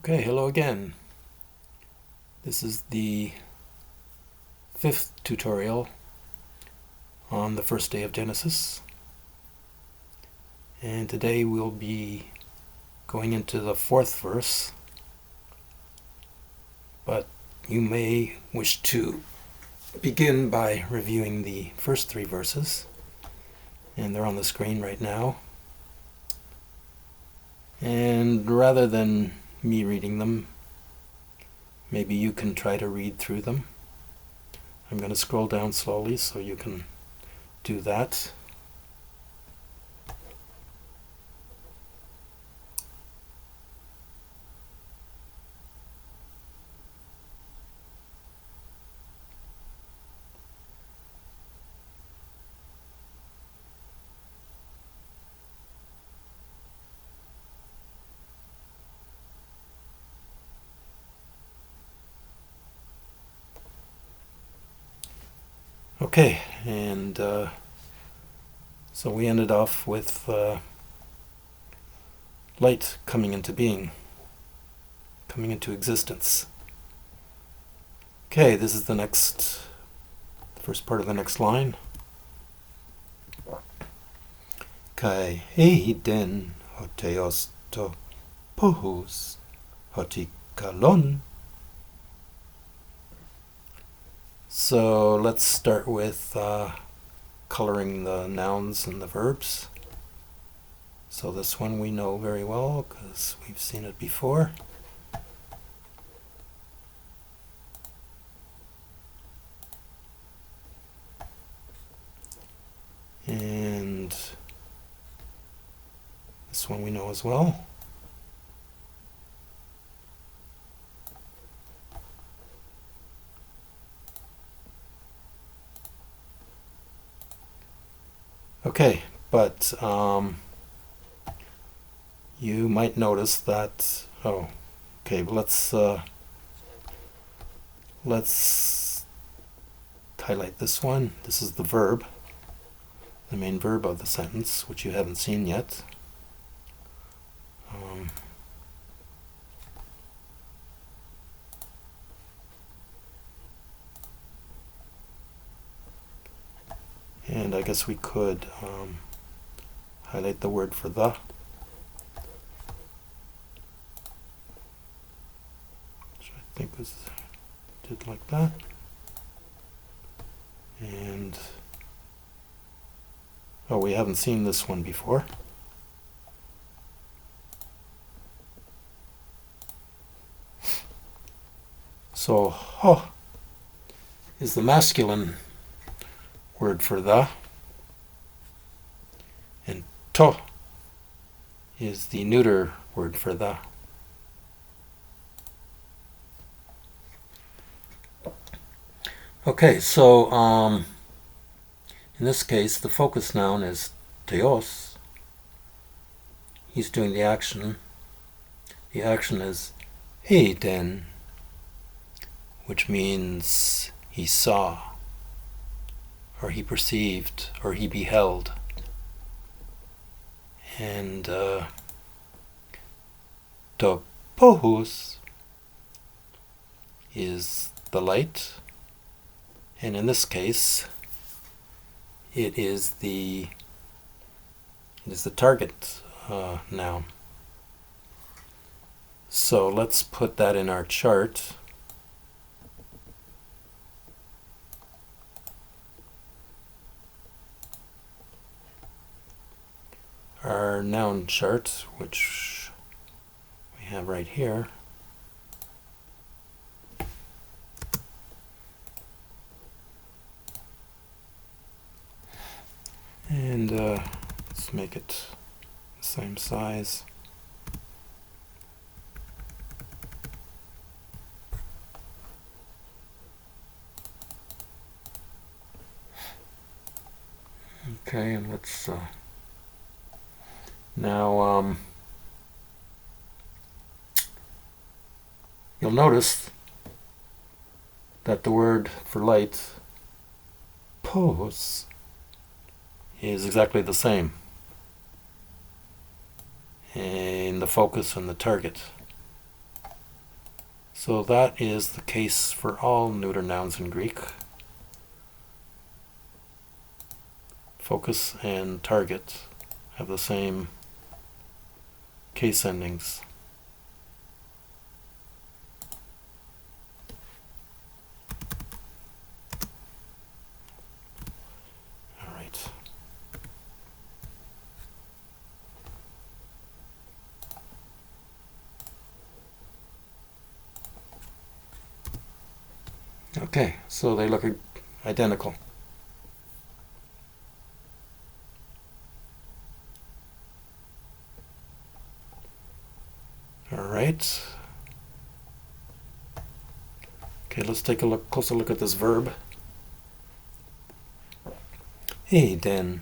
Okay, hello again. This is the 5th tutorial on the first day of Genesis. And today we'll be going into the 4th verse. But you may wish to begin by reviewing the first 3 verses. And they're on the screen right now. And rather than me reading them, maybe you can try to read through them. I'm going to scroll down slowly so you can do that. Okay, and so we ended off with light coming into being, coming into existence. Okay, this is the first part of the next line. Kai heiden hoteos to pohus hotikalon. So let's start with coloring the nouns and the verbs. So this one we know very well because we've seen it before. And this one we know as well. Okay, but you might notice that, let's highlight this one. This is the verb, the main verb of the sentence, which you haven't seen yet. And I guess we could highlight the word for the, which I think was did like that. And we haven't seen this one before. So ho is the masculine word for the, and to is the neuter word for the. Okay, so in this case the focus noun is theos. He's doing the action. The action is heiden, which means he saw, or he perceived, or he beheld. And to pohus is the light, and in this case it is the target noun. So let's put that in our chart. Our noun chart, which we have right here. And let's make it the same size. Okay, and let's now you'll notice that the word for light, pos, is exactly the same in the focus and the target. So that is the case for all neuter nouns in Greek. Focus and target have the same case endings. All right. Okay, so they look identical. All right. Okay, let's take a closer look at this verb. Eiden.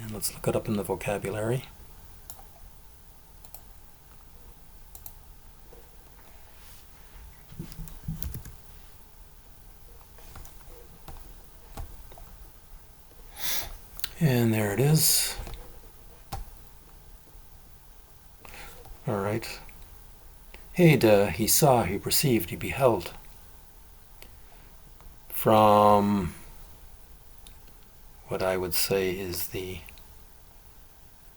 And let's look it up in the vocabulary. And there it is. All right. Eide, he saw, he perceived, he beheld. From what I would say is the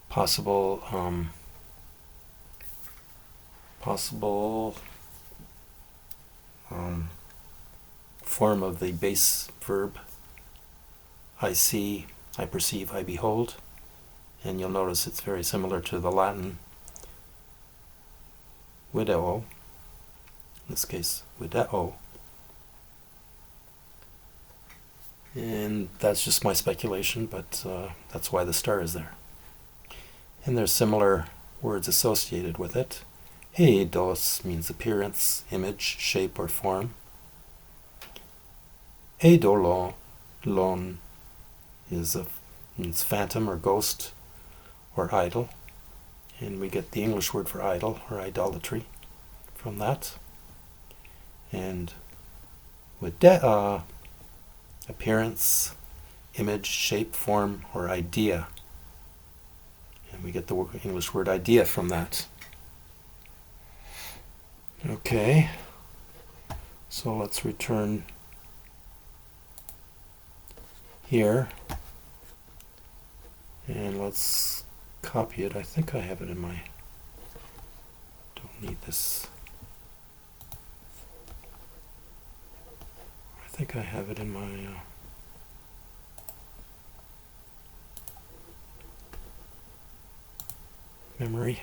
possible form of the base verb. I see, I perceive, I behold. And you'll notice it's very similar to the Latin video, in this case video. And that's just my speculation, but that's why the star is there. And there's similar words associated with it. Eidos means appearance, image, shape, or form. Eidolon means phantom or ghost or idol. And we get the English word for idol or idolatry from that. And videa, appearance, image, shape, form, or idea. And we get the English word idea from that. Okay, so let's return here. And let's copy it. I think I have it in my... Don't need this. I think I have it in my... memory.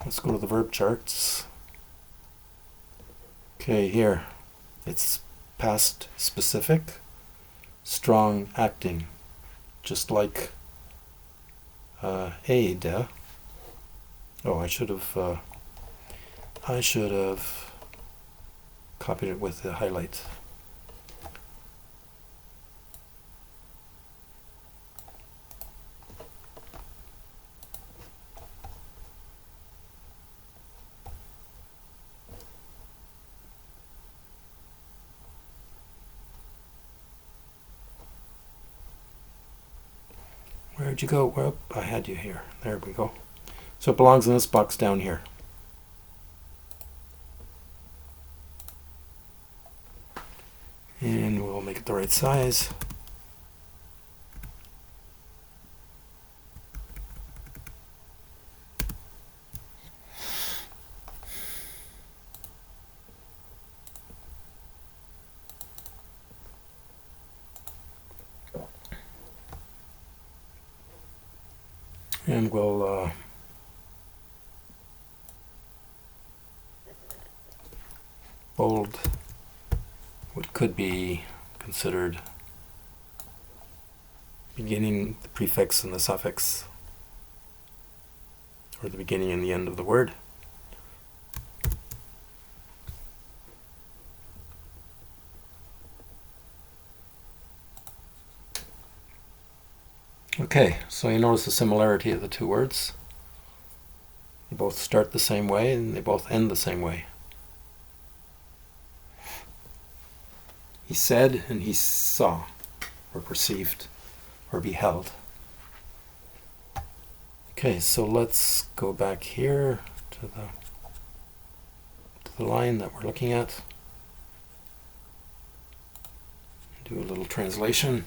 Let's go to the verb charts. Okay, here. It's past specific, strong acting, just like Eide. Oh, I should have copied it with the highlight. Where'd you go? Well, I had you here. There we go. So it belongs in this box down here. And we'll make it the right size. And we'll bold what could be considered beginning, the prefix and the suffix, or the beginning and the end of the word. Okay, so you notice the similarity of the two words. They both start the same way and they both end the same way. He said and he saw, or perceived, or beheld. Okay, so let's go back here to the the line that we're looking at. Do a little translation.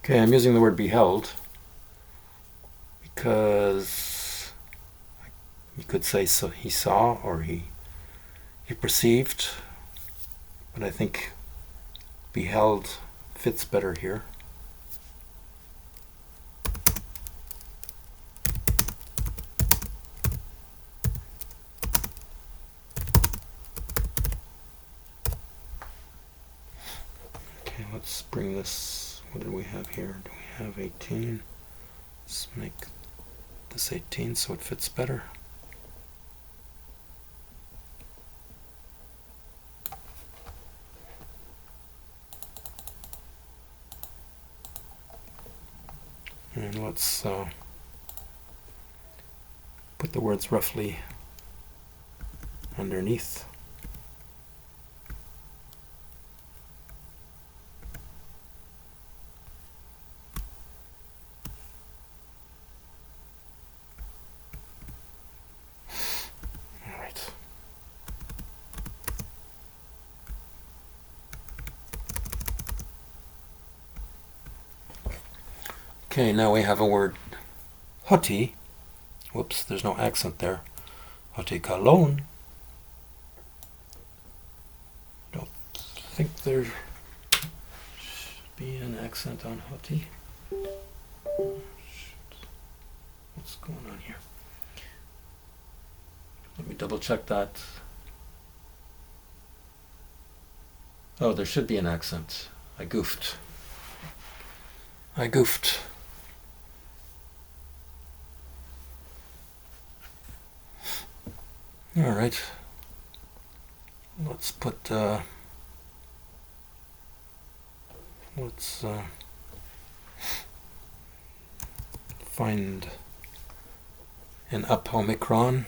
Okay, I'm using the word beheld because you could say so he saw or he perceived, but I think beheld fits better here. Okay, let's bring this. What do we have here? Do we have 18? Let's make this 18 so it fits better. And let's put the words roughly underneath. Okay, now we have a word hoti. Whoops, there's no accent there. Hoti kalon. Don't think there should be an accent on hoti. What's going on here? Let me double check that. Oh, there should be an accent. I goofed. All right. Let's put. Let's find an up omicron,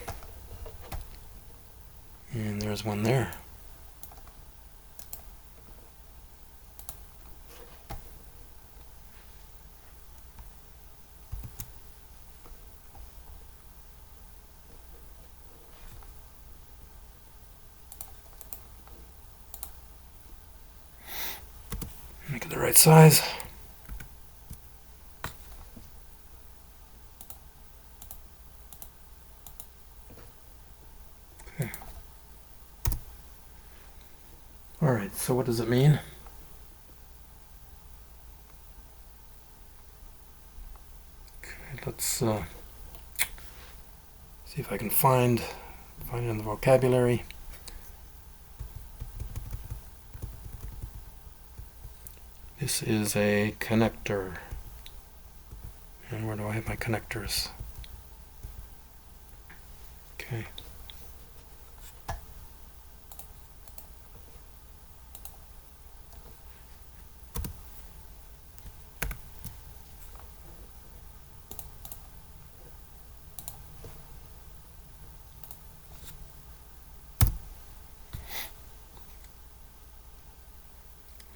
and there's one there. Make it the right size. Okay. All right, so what does it mean? Okay, let's see if I can find it in the vocabulary. This is a connector. And where do I have my connectors? Okay.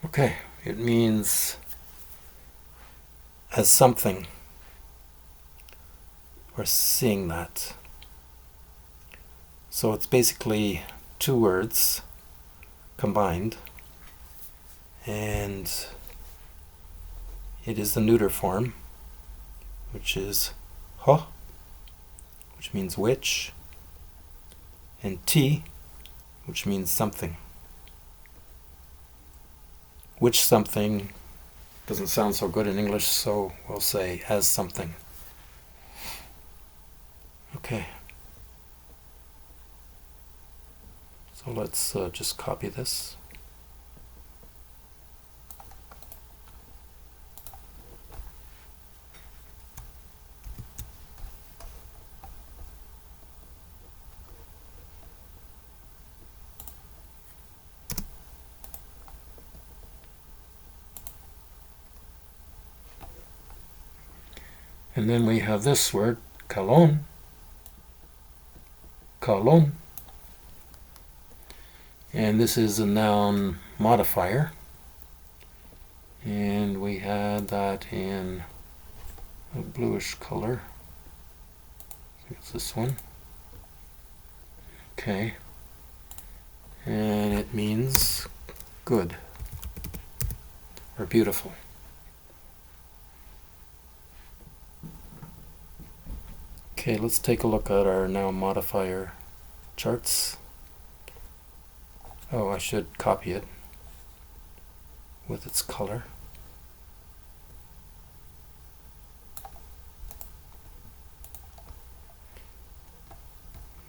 Okay, it means as something, or seeing that. So it's basically two words combined, and it is the neuter form, which is ho, which means which, and ti, which means something. Which something doesn't sound so good in English, so we'll say as something. Okay. So let's just copy this. And then we have this word, kalon. Kalon. And this is a noun modifier. And we had that in a bluish color. I think it's this one. Okay. And it means good or beautiful. Okay, let's take a look at our noun modifier charts. Oh, I should copy it with its color.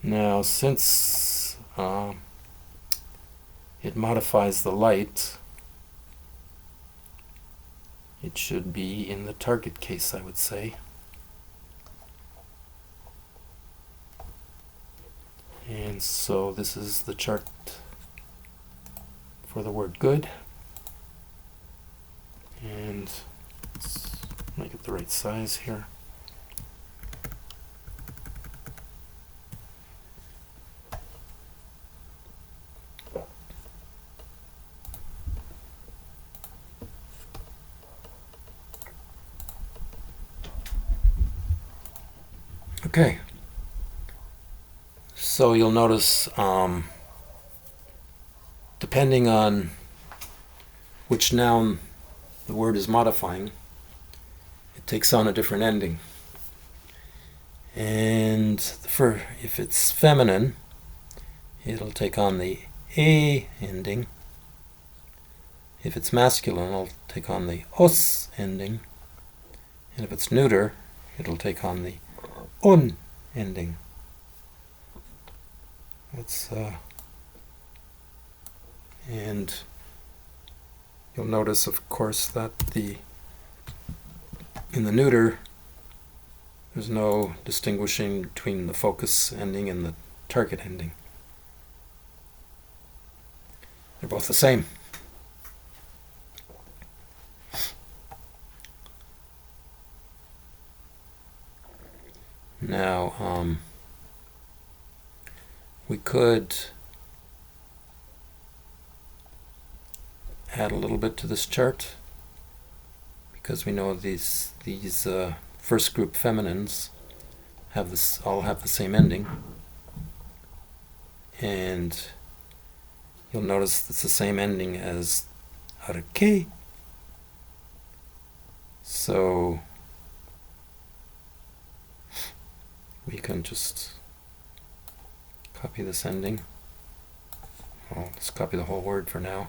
Now, since it modifies the light, it should be in the target case, I would say. And so this is the chart for the word good. And let's make it the right size here. Okay. So you'll notice, depending on which noun the word is modifying, it takes on a different ending. And if it's feminine, it'll take on the A ending. If it's masculine, it'll take on the os ending. And if it's neuter, it'll take on the on ending. And you'll notice, of course, that in the neuter, there's no distinguishing between the focus ending and the target ending. They're both the same. Now, we could add a little bit to this chart, because we know these first group feminines all have the same ending, and you'll notice it's the same ending as arke. So we can just copy this ending. Well, let's copy the whole word for now.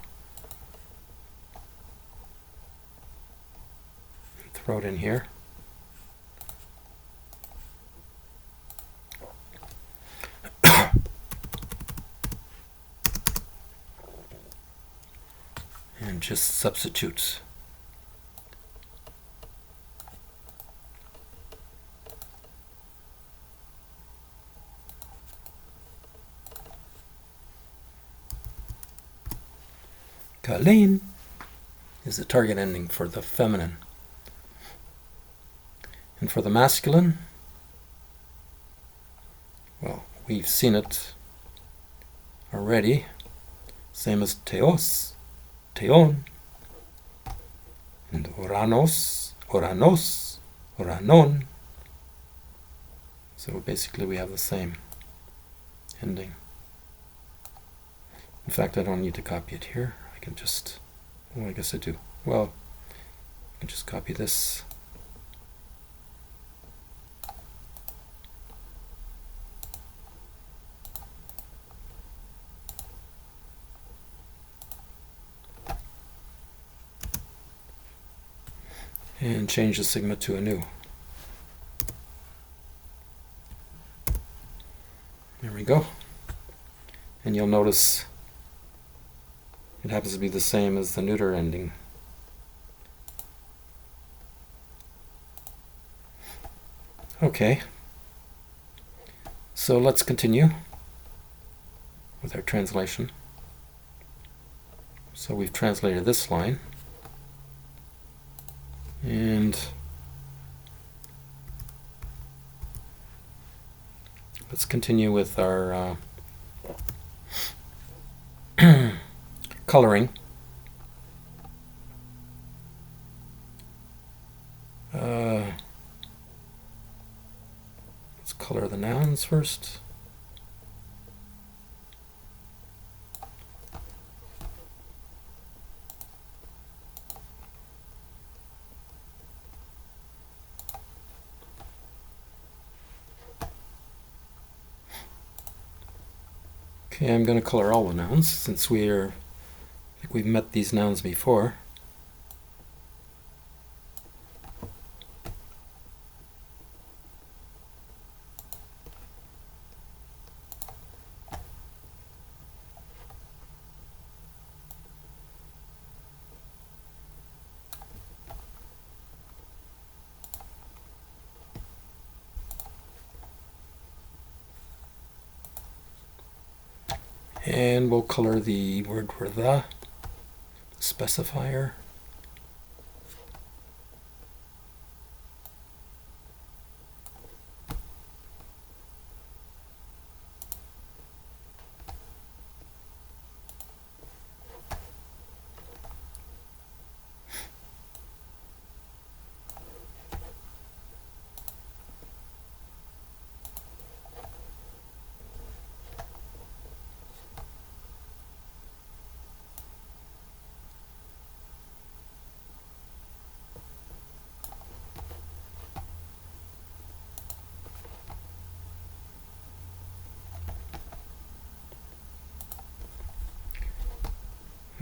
And throw it in here. And just substitute Kalin is the target ending for the feminine. And for the masculine, well, we've seen it already. Same as teos, teon, and oranos, oranos, oranon. So basically we have the same ending. In fact, I don't need to copy it here. I can just, well, I guess I do. Well, I can just copy this. And change the sigma to a nu. There we go. And you'll notice it happens to be the same as the neuter ending. Okay. So let's continue with our translation. So we've translated this line. And let's continue with our coloring. nouns first. Okay, I'm going to color all the nouns since I think we've met these nouns before. And we'll color the word for the specifier.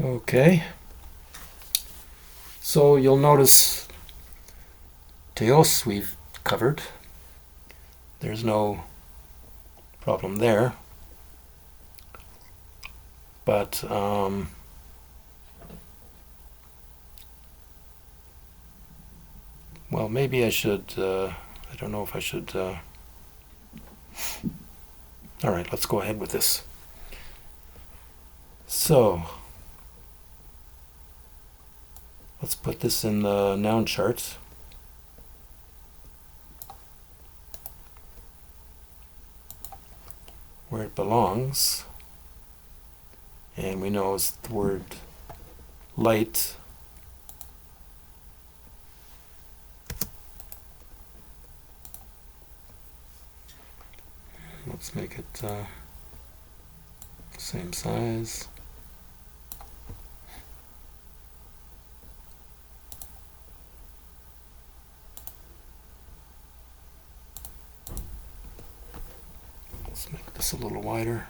Okay, so you'll notice teos we've covered. There's no problem there. But well, maybe I should, I don't know if I should, all right, let's go ahead with this. So, let's put this in the noun chart. Where it belongs. And we know it's the word light. Let's make it same size. Let's make this a little wider.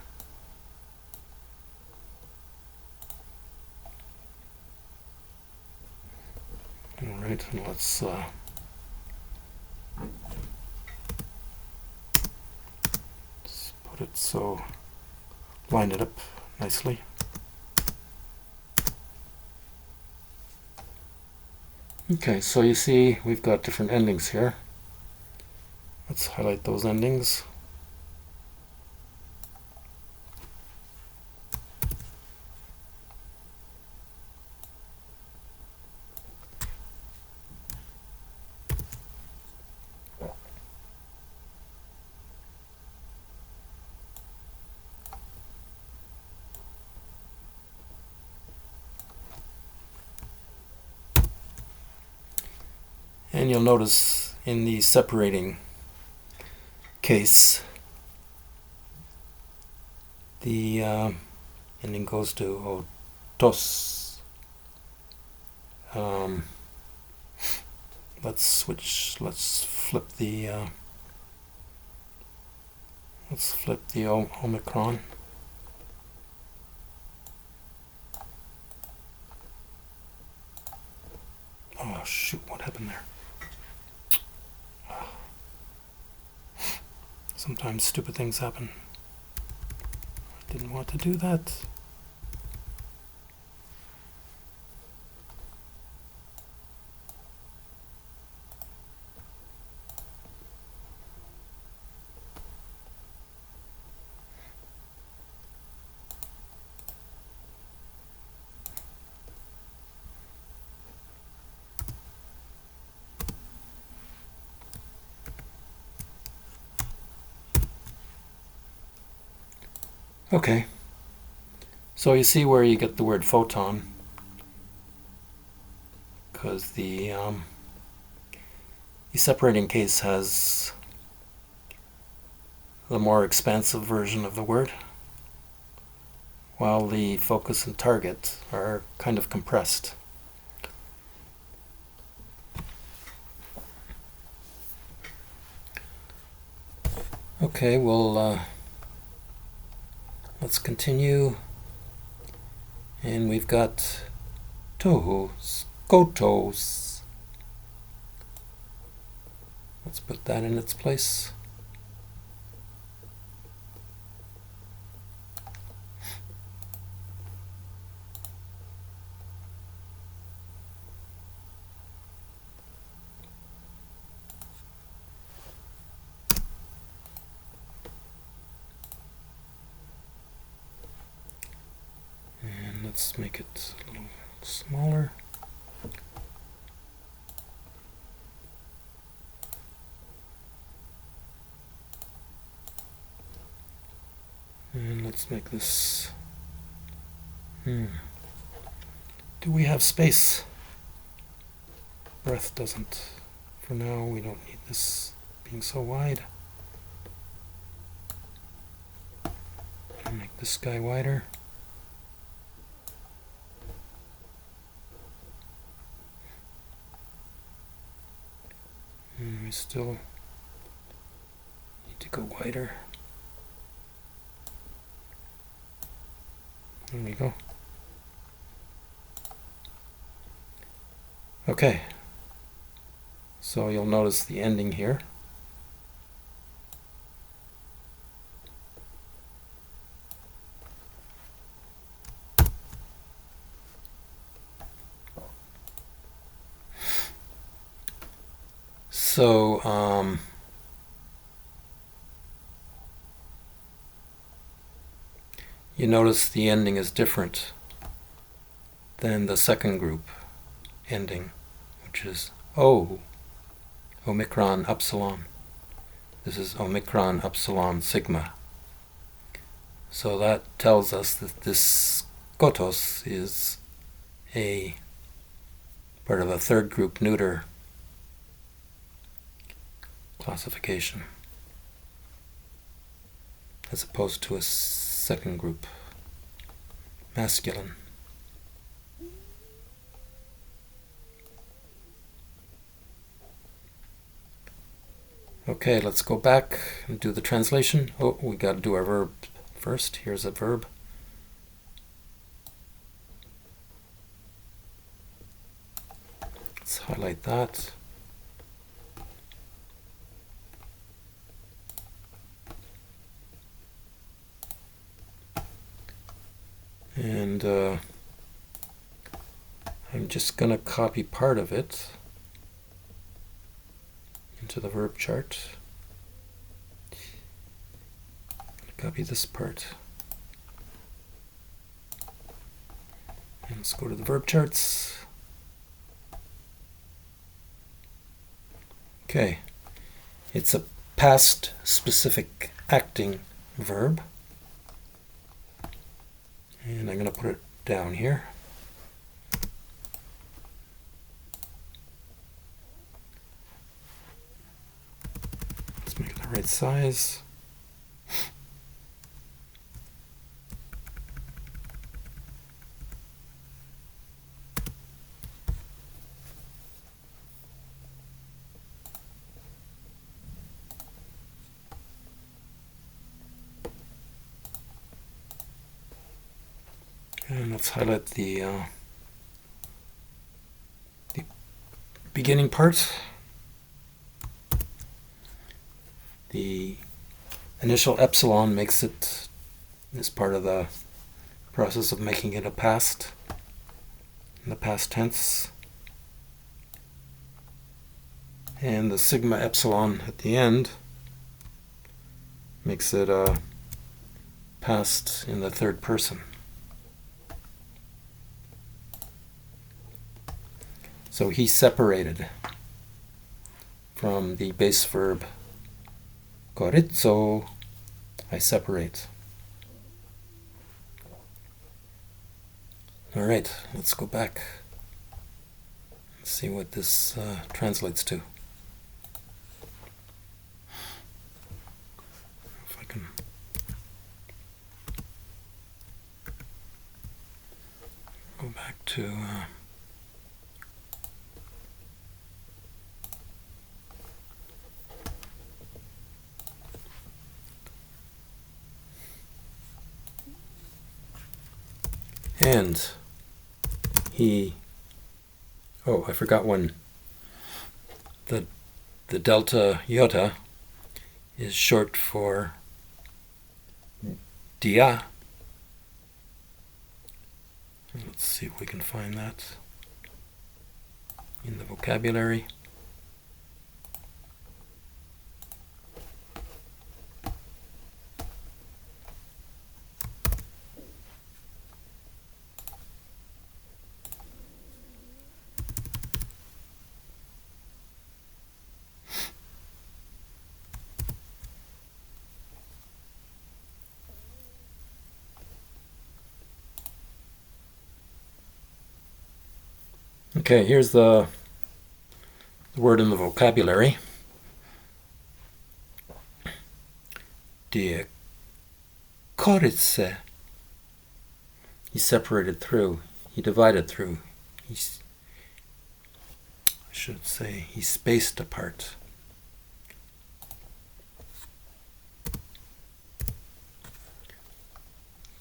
All right, and let's put it so, line it up nicely. Okay, so you see we've got different endings here. Let's highlight those endings. And you'll notice in the separating case, the ending goes to otos. Let's flip the Omicron. Oh shoot, what happened there? Sometimes stupid things happen. I didn't want to do that. Okay, so you see where you get the word photon, because the separating case has the more expansive version of the word, while the focus and target are kind of compressed. Okay, well, let's continue. And we've got tohos, kotos. Let's put that in its place. And let's make it a little smaller. And let's make this... Do we have space? Breath doesn't. For now, we don't need this being so wide. I'll make this guy wider. And we still need to go wider. There we go. Okay. So you'll notice the ending here. So, you notice the ending is different than the second group ending, which is O, Omicron Upsilon. This is Omicron Upsilon Sigma. So that tells us that this kotos is a part of a third group neuter classification, as opposed to a second group masculine. Okay, let's go back and do the translation. Oh, we got to do our verb first. Here's a verb. Let's highlight that. And I'm just going to copy part of it into the verb chart. Copy this part. And let's go to the verb charts. Okay. It's a past specific acting verb. And I'm going to put it down here. Let's make it the right size. And let's highlight the beginning part. The initial epsilon makes it as part of the process of making it a past, in the past tense. And the sigma epsilon at the end makes it a past in the third person. So he separated from the base verb koritzo, I separate. All right, let's go back and see what this translates to. If I go back to and he, oh, I forgot one. The delta iota is short for dia. Let's see if we can find that in the vocabulary. Okay, here's the word in the vocabulary. Die Koryce. He separated through. He divided through. I should say he spaced apart.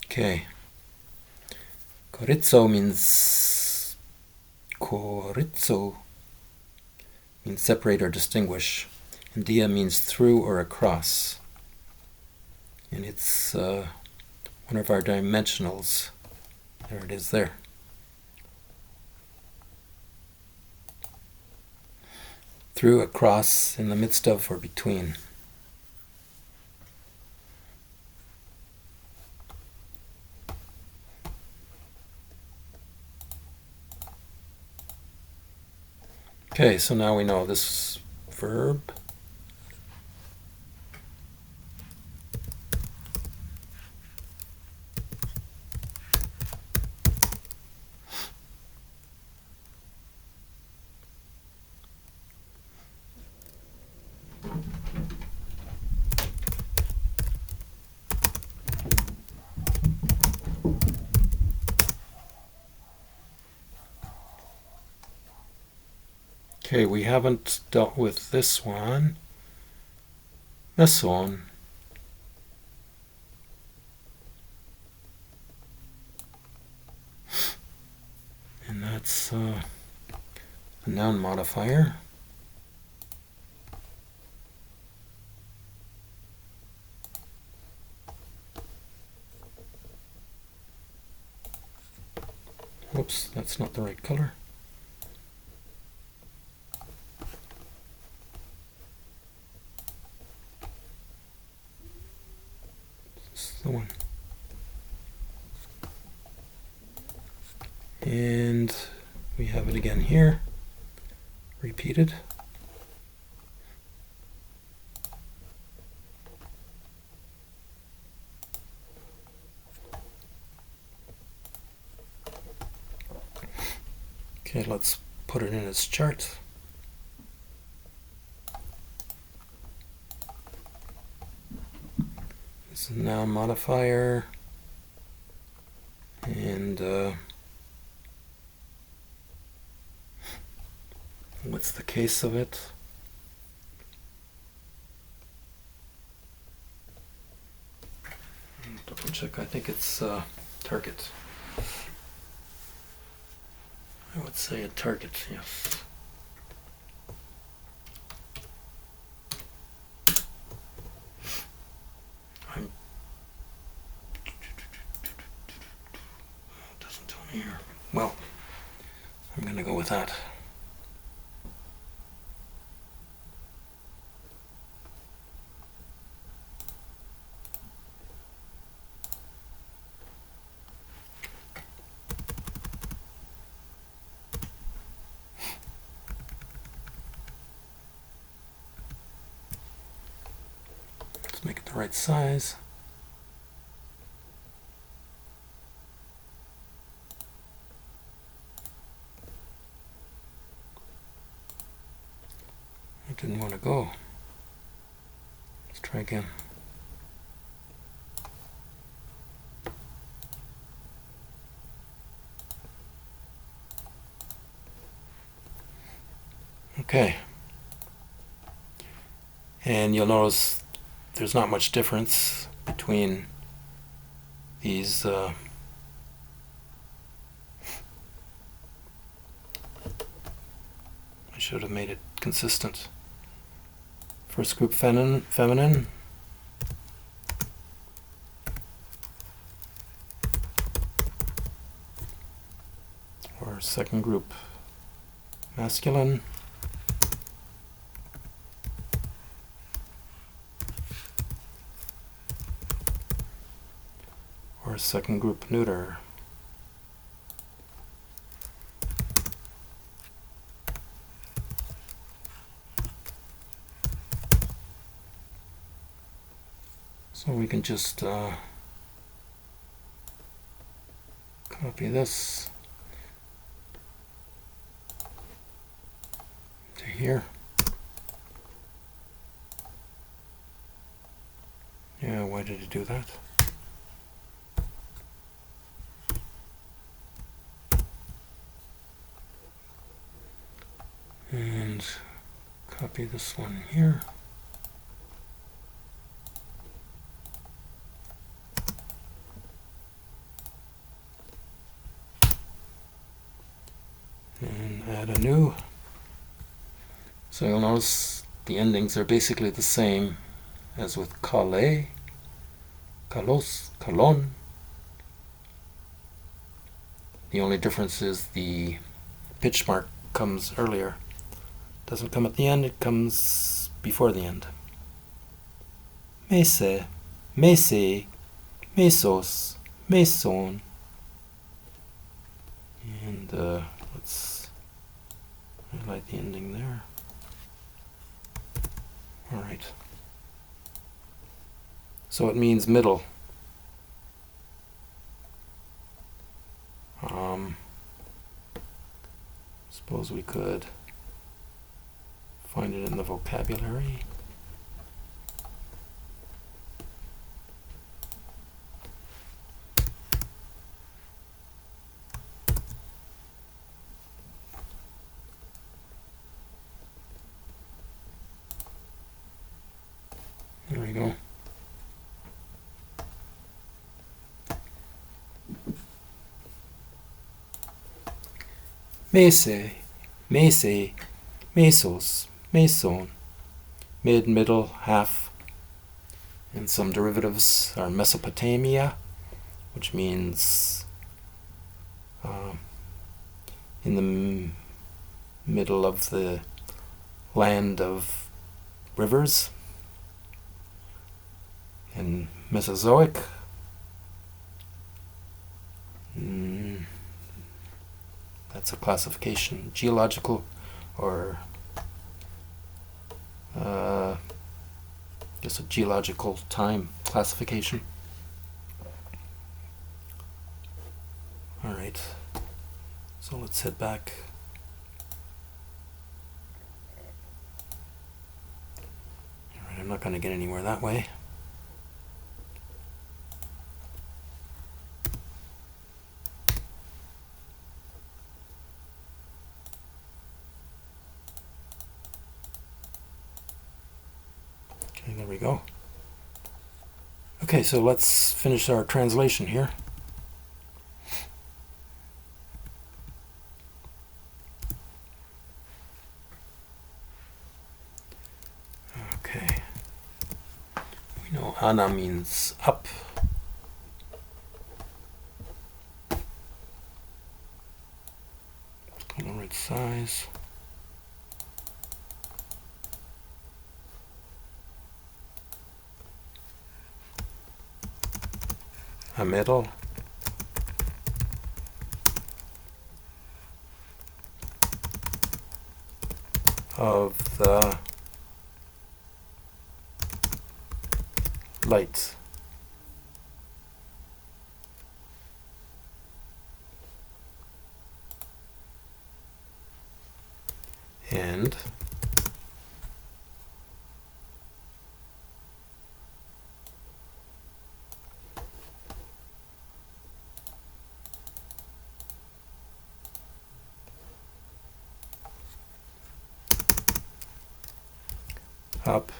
Okay. Koryco means separate or distinguish, and dia means through or across. And it's one of our dimensionals. There it is there. Through, across, in the midst of, or between. Okay, so now we know this verb. Okay, we haven't dealt with this one. Meson. And that's a noun modifier. Whoops, that's not the right color. This is the one. And we have it again here, repeated. Okay, let's put it in its chart. This is a noun modifier, and what's the case of it? Double check, I think it's target. I would say a target, yes. It doesn't tell me here. Well, I'm going to go with that. Let's make it the right size. It didn't want to go. Let's try again. Okay. And you'll notice there's not much difference between these I should have made it consistent. First group feminine. Or second group masculine. Or second group neuter. So we can just copy this to here. Yeah, why did it do that? And copy this one here. And add a new. So you'll notice the endings are basically the same as with Calais, Calos, Calon. The only difference is the pitch mark comes earlier. Doesn't come at the end, it comes before the end. Mese, mese, mesos, meson. And let's highlight the ending there. All right. So it means middle. Suppose we could find it in the vocabulary. There we go. Mese, mese, mesos, meson. Mid, middle, half. And some derivatives are Mesopotamia, which means in the middle of the land of rivers. And Mesozoic, that's a classification, geological or just a geological time classification. All right, so let's head back. All right, I'm not going to get anywhere that way. Okay, there we go. Okay, so let's finish our translation here. Okay. We know ana means up. On the right size. A middle. Of the light. And up,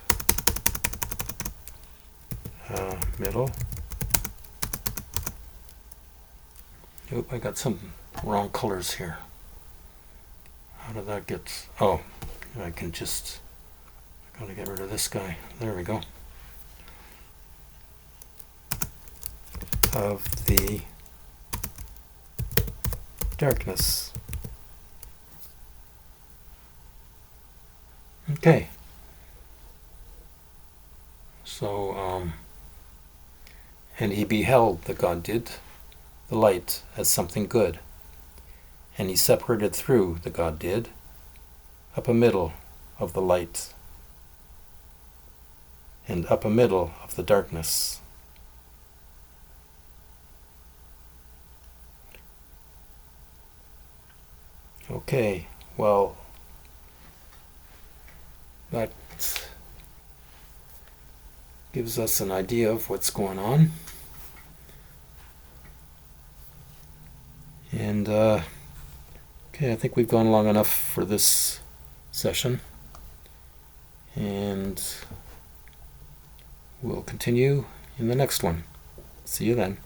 middle. Oop, I got some wrong colors here. How did that get? Oh, I can just, I'm gonna get rid of this guy. There we go. Of the darkness. Okay. So, and he beheld, the God did, the light as something good. And he separated through, the God did, up a middle of the light and up a middle of the darkness. Okay, well, that gives us an idea of what's going on. And, okay, I think we've gone long enough for this session. And we'll continue in the next one. See you then.